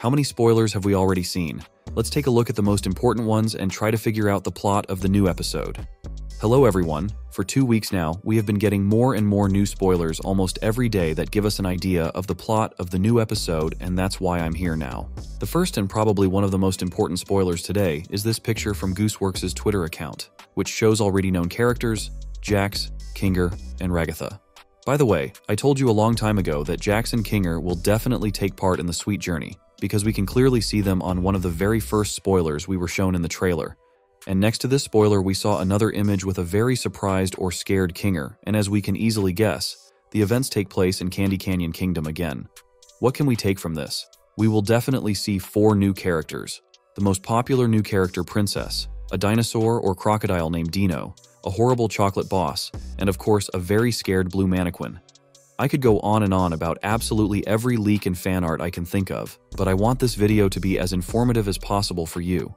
How many spoilers have we already seen? Let's take a look at the most important ones and try to figure out the plot of the new episode. Hello everyone. For 2 weeks now, we have been getting more and more new spoilers almost every day that give us an idea of the plot of the new episode, and that's why I'm here now. The first and probably one of the most important spoilers today is this picture from Gooseworx's Twitter account, which shows already known characters, Jax, Kinger, and Ragatha. By the way, I told you a long time ago that Jax and Kinger will definitely take part in the Sweet Journey, because we can clearly see them on one of the very first spoilers we were shown in the trailer. And next to this spoiler, we saw another image with a very surprised or scared Kinger, and as we can easily guess, the events take place in Candy Canyon Kingdom again. What can we take from this? We will definitely see 4 new characters. The most popular new character, Princess, a dinosaur or crocodile named Dino, a horrible chocolate boss, and of course a very scared blue mannequin. I could go on and on about absolutely every leak and fan art I can think of, but I want this video to be as informative as possible for you.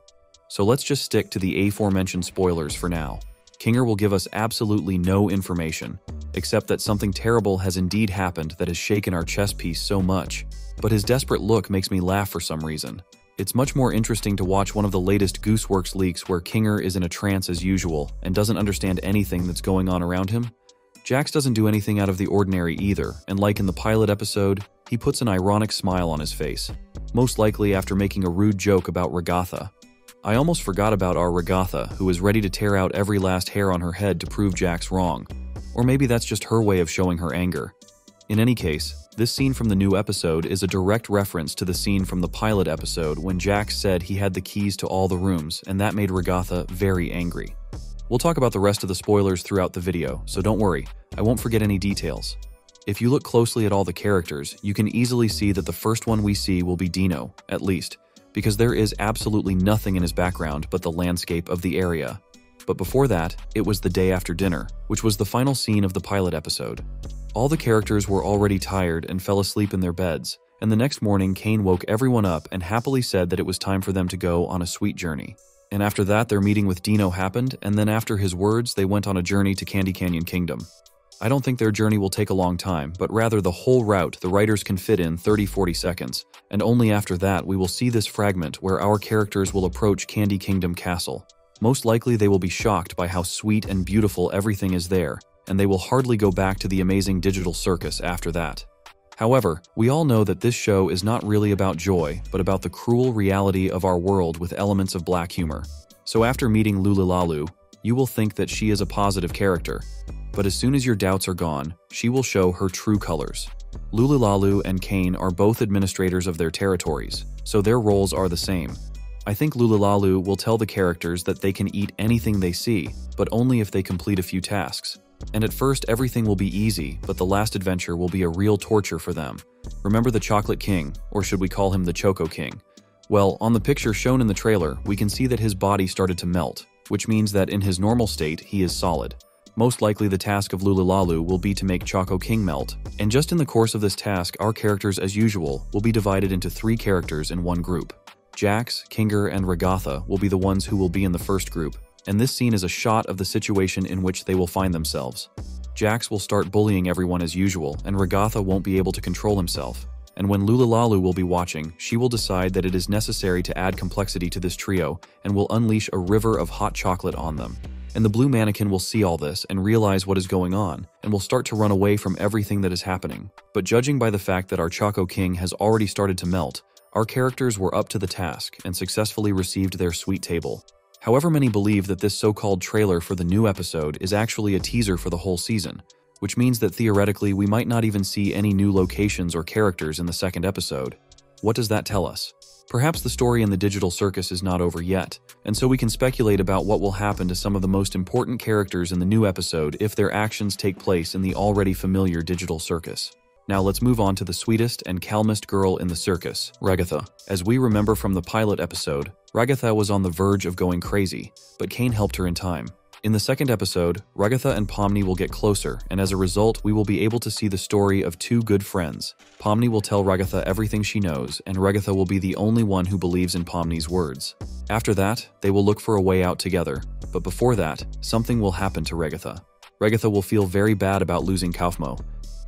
So let's just stick to the aforementioned spoilers for now. Kinger will give us absolutely no information, except that something terrible has indeed happened that has shaken our chess piece so much, but his desperate look makes me laugh for some reason. It's much more interesting to watch one of the latest Gooseworx leaks where Kinger is in a trance as usual and doesn't understand anything that's going on around him. Jax doesn't do anything out of the ordinary either, and like in the pilot episode, he puts an ironic smile on his face, most likely after making a rude joke about Ragatha. I almost forgot about our Ragatha, who is ready to tear out every last hair on her head to prove Jax wrong. Or maybe that's just her way of showing her anger. In any case, this scene from the new episode is a direct reference to the scene from the pilot episode when Jax said he had the keys to all the rooms, and that made Ragatha very angry. We'll talk about the rest of the spoilers throughout the video, so don't worry, I won't forget any details. If you look closely at all the characters, you can easily see that the first one we see will be Dino, at least, because there is absolutely nothing in his background but the landscape of the area. But before that, it was the day after dinner, which was the final scene of the pilot episode. All the characters were already tired and fell asleep in their beds, and the next morning Kane woke everyone up and happily said that it was time for them to go on a sweet journey. And after that, their meeting with Dino happened, and then after his words, they went on a journey to Candy Canyon Kingdom. I don't think their journey will take a long time, but rather the whole route the writers can fit in 30-40 seconds, and only after that we will see this fragment where our characters will approach Candy Kingdom Castle. Most likely they will be shocked by how sweet and beautiful everything is there, and they will hardly go back to the amazing digital circus after that. However, we all know that this show is not really about joy, but about the cruel reality of our world with elements of black humor. So after meeting Lululalu, you will think that she is a positive character, but as soon as your doubts are gone, she will show her true colors. Lululalu and Kane are both administrators of their territories, so their roles are the same. I think Lululalu will tell the characters that they can eat anything they see, but only if they complete a few tasks. And at first everything will be easy, but the last adventure will be a real torture for them. Remember the Chocolate King, or should we call him the Choco King? Well, on the picture shown in the trailer, we can see that his body started to melt, which means that in his normal state, he is solid. Most likely the task of Lululalu will be to make Choco King melt, and just in the course of this task, our characters as usual will be divided into 3 characters in one group. Jax, Kinger, and Ragatha will be the ones who will be in the first group, and this scene is a shot of the situation in which they will find themselves. Jax will start bullying everyone as usual, and Ragatha won't be able to control himself. And when Lululalu will be watching, she will decide that it is necessary to add complexity to this trio and will unleash a river of hot chocolate on them. And the blue mannequin will see all this and realize what is going on, and will start to run away from everything that is happening. But judging by the fact that our Choco King has already started to melt, our characters were up to the task and successfully received their sweet table. However, many believe that this so-called trailer for the new episode is actually a teaser for the whole season, which means that theoretically we might not even see any new locations or characters in the second episode. What does that tell us? Perhaps the story in the digital circus is not over yet, and so we can speculate about what will happen to some of the most important characters in the new episode if their actions take place in the already familiar digital circus. Now let's move on to the sweetest and calmest girl in the circus, Ragatha. As we remember from the pilot episode, Ragatha was on the verge of going crazy, but Kane helped her in time. In the second episode, Ragatha and Pomni will get closer, and as a result, we will be able to see the story of 2 good friends. Pomni will tell Ragatha everything she knows, and Ragatha will be the only one who believes in Pomni's words. After that, they will look for a way out together, but before that, something will happen to Ragatha. Ragatha will feel very bad about losing Kaufmo,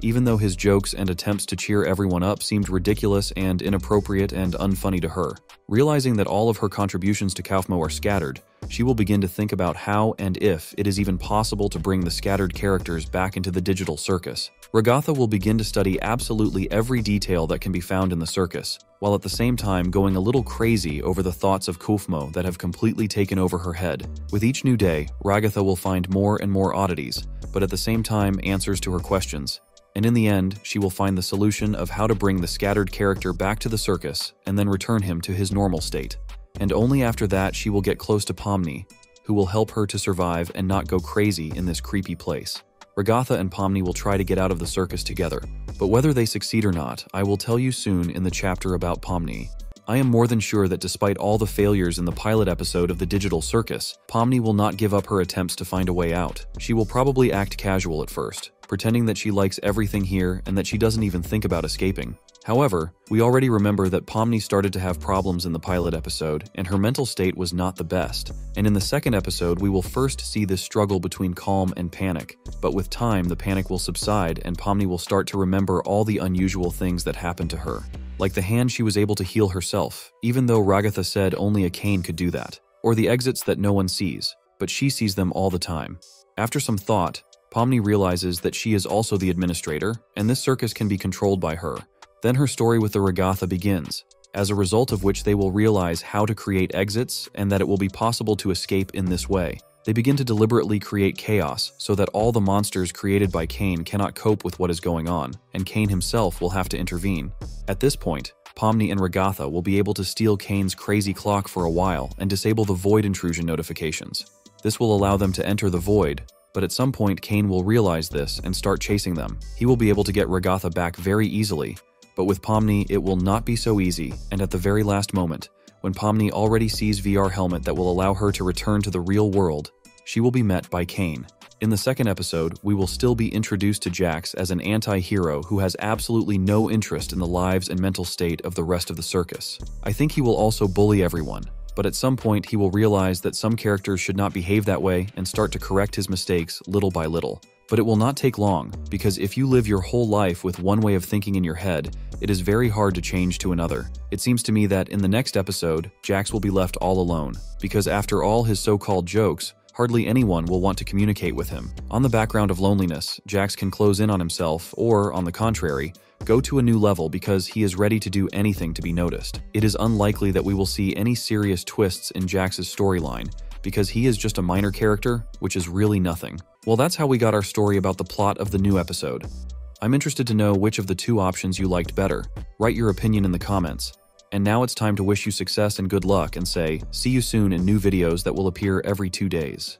even though his jokes and attempts to cheer everyone up seemed ridiculous and inappropriate and unfunny to her. Realizing that all of her contributions to Kaufmo are scattered, she will begin to think about how and if it is even possible to bring the scattered characters back into the digital circus. Ragatha will begin to study absolutely every detail that can be found in the circus, while at the same time going a little crazy over the thoughts of Kaufmo that have completely taken over her head. With each new day, Ragatha will find more and more oddities, but at the same time answers to her questions. And in the end, she will find the solution of how to bring the scattered character back to the circus and then return him to his normal state. And only after that she will get close to Pomni, who will help her to survive and not go crazy in this creepy place. Ragatha and Pomni will try to get out of the circus together, but whether they succeed or not, I will tell you soon in the chapter about Pomni. I am more than sure that despite all the failures in the pilot episode of the digital circus, Pomni will not give up her attempts to find a way out. She will probably act casual at first, pretending that she likes everything here and that she doesn't even think about escaping. However, we already remember that Pomni started to have problems in the pilot episode, and her mental state was not the best. And in the second episode, we will first see this struggle between calm and panic. But with time, the panic will subside, and Pomni will start to remember all the unusual things that happened to her. Like the hand she was able to heal herself, even though Ragatha said only a cane could do that. Or the exits that no one sees, but she sees them all the time. After some thought, Pomni realizes that she is also the administrator, and this circus can be controlled by her. Then her story with the Ragatha begins, as a result of which they will realize how to create exits and that it will be possible to escape in this way. They begin to deliberately create chaos so that all the monsters created by Kane cannot cope with what is going on, and Kane himself will have to intervene. At this point, Pomni and Ragatha will be able to steal Kane's crazy clock for a while and disable the void intrusion notifications. This will allow them to enter the void, but at some point Kane will realize this and start chasing them. He will be able to get Ragatha back very easily, but with Pomni it will not be so easy, and at the very last moment, when Pomni already sees VR helmet that will allow her to return to the real world, she will be met by Kane. In the second episode, we will still be introduced to Jax as an anti-hero who has absolutely no interest in the lives and mental state of the rest of the circus. I think he will also bully everyone, but at some point he will realize that some characters should not behave that way and start to correct his mistakes little by little. But it will not take long, because if you live your whole life with one way of thinking in your head, it is very hard to change to another. It seems to me that in the next episode, Jax will be left all alone, because after all his so-called jokes, hardly anyone will want to communicate with him. On the background of loneliness, Jax can close in on himself, or, on the contrary, go to a new level because he is ready to do anything to be noticed. It is unlikely that we will see any serious twists in Jax's storyline, because he is just a minor character, which is really nothing. Well, that's how we got our story about the plot of the new episode. I'm interested to know which of the two options you liked better. Write your opinion in the comments. And now it's time to wish you success and good luck and say, see you soon in new videos that will appear every 2 days.